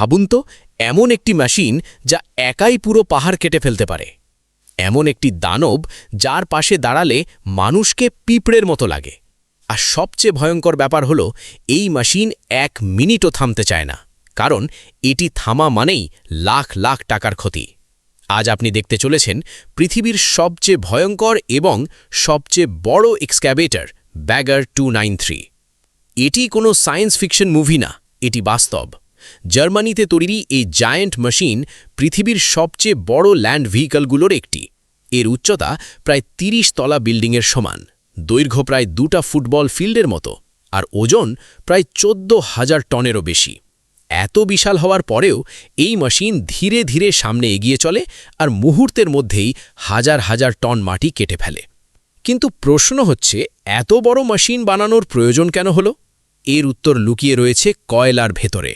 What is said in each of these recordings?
ভাবুন তো, এমন একটি মেশিন যা একাই পুরো পাহাড় কেটে ফেলতে পারে। এমন একটি দানব যার পাশে দাঁড়ালে মানুষকে পিঁপড়ের মতো লাগে। আর সবচেয়ে ভয়ঙ্কর ব্যাপার হলো, এই মেশিন 1 মিনিটও থামতে চায় না, কারণ এটি থামা মানেই লাখ লাখ টাকার ক্ষতি। আজ আপনি দেখতে চলেছেন পৃথিবীর সবচেয়ে ভয়ঙ্কর এবং সবচেয়ে বড় এক্সক্যাভেটর ব্যাগার 293। এটি কোনো সায়েন্স ফিকশন মুভি না, এটি বাস্তব। জার্মানিতে তৈরি এই জায়ান্ট মেশিন পৃথিবীর সবচেয়ে বড় ল্যান্ড ভেহিকলগুলোর একটি। এর উচ্চতা প্রায় 30 তলা বিল্ডিংয়ের সমান, দৈর্ঘ্য প্রায় 2টা ফুটবল ফিল্ডের মতো, আর ওজন প্রায় 14,000 টনেরও বেশি। এত বিশাল হওয়ার পরেও এই মেশিন ধীরে ধীরে সামনে এগিয়ে চলে আর মুহূর্তের মধ্যেই হাজার হাজার টন মাটি কেটে ফেলে। কিন্তু প্রশ্ন হচ্ছে, এত বড় মেশিন বানানোর প্রয়োজন কেন হলো? এর উত্তর লুকিয়ে রয়েছে কয়লার ভেতরে।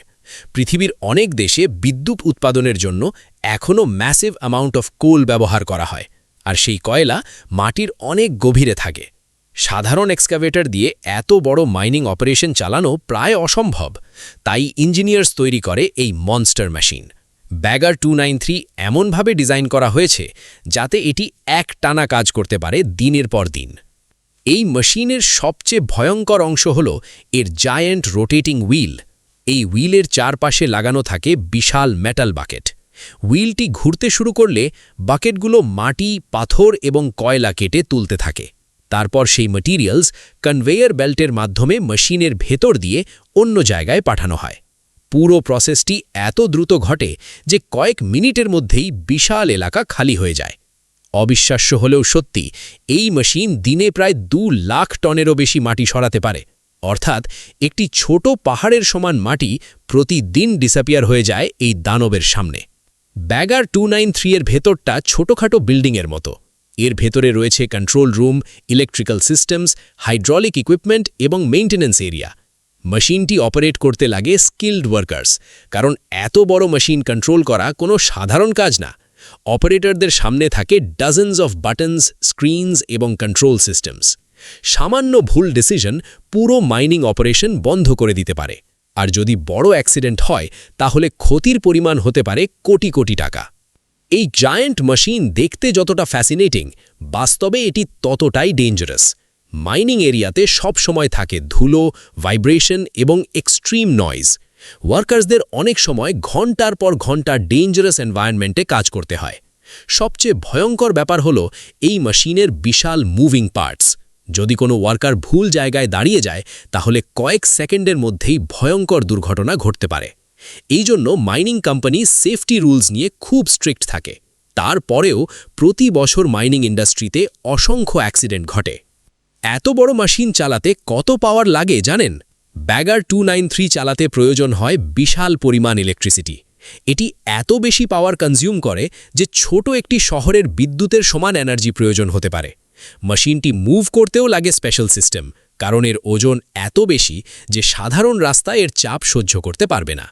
পৃথিবীর অনেক দেশে বিদ্যুৎ উৎপাদনের জন্য এখনও ম্যাসিভ অ্যামাউন্ট অফ কোল ব্যবহার করা হয়, আর সেই কয়লা মাটির অনেক গভীরে থাকে। সাধারণ এক্সকাভেটর দিয়ে এত বড় মাইনিং অপারেশন চালানো প্রায় অসম্ভব। তাই ইঞ্জিনিয়ার্স তৈরি করে এই মনস্টার মেশিন। ব্যাগার 293 এমনভাবে ডিজাইন করা হয়েছে যাতে এটি একটানা কাজ করতে পারে দিনের পর দিন। এই মেশিনের সবচেয়ে ভয়ঙ্কর অংশ হল এর জায়ান্ট রোটেটিং হুইল। এই হুইলের চারপাশে লাগানো থাকে বিশাল মেটাল বাকেট। হুইলটি ঘুরতে শুরু করলে বাকেটগুলো মাটি, পাথর এবং কয়লা কেটে তুলতে থাকে। তারপর সেই ম্যাটেরিয়ালস কনভেয়ার বেল্টের মাধ্যমে মেশিনের ভেতর দিয়ে অন্য জায়গায় পাঠানো হয়। পুরো প্রসেসটি এত দ্রুত ঘটে যে কয়েক মিনিটের মধ্যেই বিশাল এলাকা খালি হয়ে যায়। অবিশ্বাস্য হলেও সত্যি, এই মেশিন দিনে প্রায় 2 লাখ টনেরও বেশি মাটি সরাতে পারে। অর্থাৎ একটি ছোট পাহাড়ের সমান মাটি প্রতিদিন ডিসঅ্যাপিয়ার হয়ে যায় এই দানবের সামনে। ব্যাগার 293 এর ভেতরটা ছোটখাটো বিল্ডিংয়ের মতো। এর ভেতরে রয়েছে control room, electrical systems, hydraulic equipment এবং মেইনটেন্যান্স এরিয়া। মেশিনটি অপারেট করতে লাগে স্কিল্ড ওয়ার্কার্স, কারণ এত বড় মেশিন কন্ট্রোল করা কোনো সাধারণ কাজ না। অপারেটরদের সামনে থাকে ডজনস অফ বাটনস, স্ক্রিনস এবং কন্ট্রোল সিস্টেমস। সামান্য ভুল ডিসিশন পুরো মাইনিং অপারেশন বন্ধ করে দিতে পারে। আর যদি বড় অ্যাক্সিডেন্ট হয়, তাহলে ক্ষতির পরিমাণ হতে পারে কোটি কোটি টাকা। এই জায়ান্ট মেশিন দেখতে যতটা ফ্যাসিনেটিং, বাস্তবে এটি ততটাই ডেঞ্জারাস। মাইনিং এরিয়াতে সবসময় থাকে ধুলো, ভাইব্রেশন এবং এক্সট্রিম নয়েজ। ওয়ার্কার্সদের অনেক সময় ঘন্টার পর ঘন্টা ডেঞ্জারাস এনভায়রনমেন্টে কাজ করতে হয়। সবচেয়ে ভয়ঙ্কর ব্যাপার হলো এই মেশিনের বিশাল মুভিং পার্টস। যদি কোনো ওয়ার্কার ভুল জায়গায় দাঁড়িয়ে যায়, তাহলে কয়েক সেকেন্ডের মধ্যেই ভয়ঙ্কর দুর্ঘটনা ঘটতে পারে। এই জন্য মাইনিং কোম্পানি সেফটি রুলস নিয়ে খুব স্ট্রিক্ট থাকে। তারপরেও প্রতি বছর মাইনিং ইন্ডাস্ট্রিতে অসংখ্য অ্যাক্সিডেন্ট ঘটে। এত বড় মেশিন চালাতে কত পাওয়ার লাগে জানেন? ব্যাগার 293 চালাতে প্রয়োজন হয় বিশাল পরিমাণ ইলেকট্রিসিটি। এটি এত বেশি পাওয়ার কনজিউম করে যে ছোট একটি শহরের বিদ্যুতের সমান এনার্জি প্রয়োজন হতে পারে। মেশিনটি মুভ করতেও লাগে স্পেশাল সিস্টেম, কারণ এর ওজন এত বেশি যে সাধারণ রাস্তায় এর চাপ সহ্য করতে পারবে না।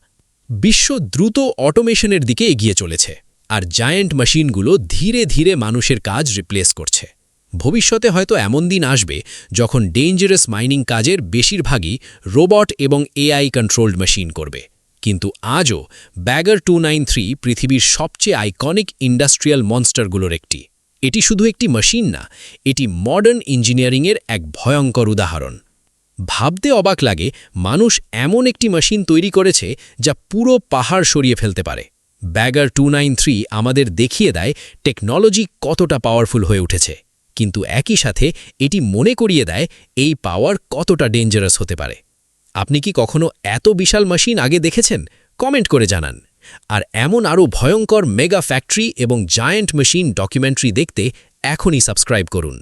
বিশ্ব দ্রুত অটোমেশনের দিকে এগিয়ে চলেছে, আর জায়ান্ট মেশিনগুলো ধীরে ধীরে মানুষের কাজ রিপ্লেস করছে। ভবিষ্যতে হয়তো এমন দিন আসবে যখন ডেঞ্জারাস মাইনিং কাজের বেশিরভাগই রোবট এবং এআই কন্ট্রোলড মেশিন করবে। কিন্তু আজও ব্যাগার 293 পৃথিবীর সবচেয়ে আইকনিক ইন্ডাস্ট্রিয়াল মনস্টারগুলোর একটি। এটি শুধু একটি মেশিন না, এটি মডার্ন ইঞ্জিনিয়ারিংয়ের এক ভয়ঙ্কর উদাহরণ। ভাবতে অবাক লাগে, মানুষ এমন একটি মেশিন তৈরি করেছে যা পুরো পাহাড় সরিয়ে ফেলতে পারে। ব্যাগার 293 আমাদের দেখিয়ে দেয় টেকনোলজি কতটা পাওয়ারফুল হয়ে উঠেছে, কিন্তু একই সাথে এটি মনে করিয়ে দেয় এই পাওয়ার কতটা ডেঞ্জারাস হতে পারে। আপনি কি কখনো এত বিশাল মেশিন আগে দেখেছেন? কমেন্ট করে জানান। আর এমন আরও ভয়ঙ্কর মেগা ফ্যাক্টরি এবং জায়ান্ট মেশিন ডকুমেন্টারি দেখতে এখনই সাবস্ক্রাইব করুন।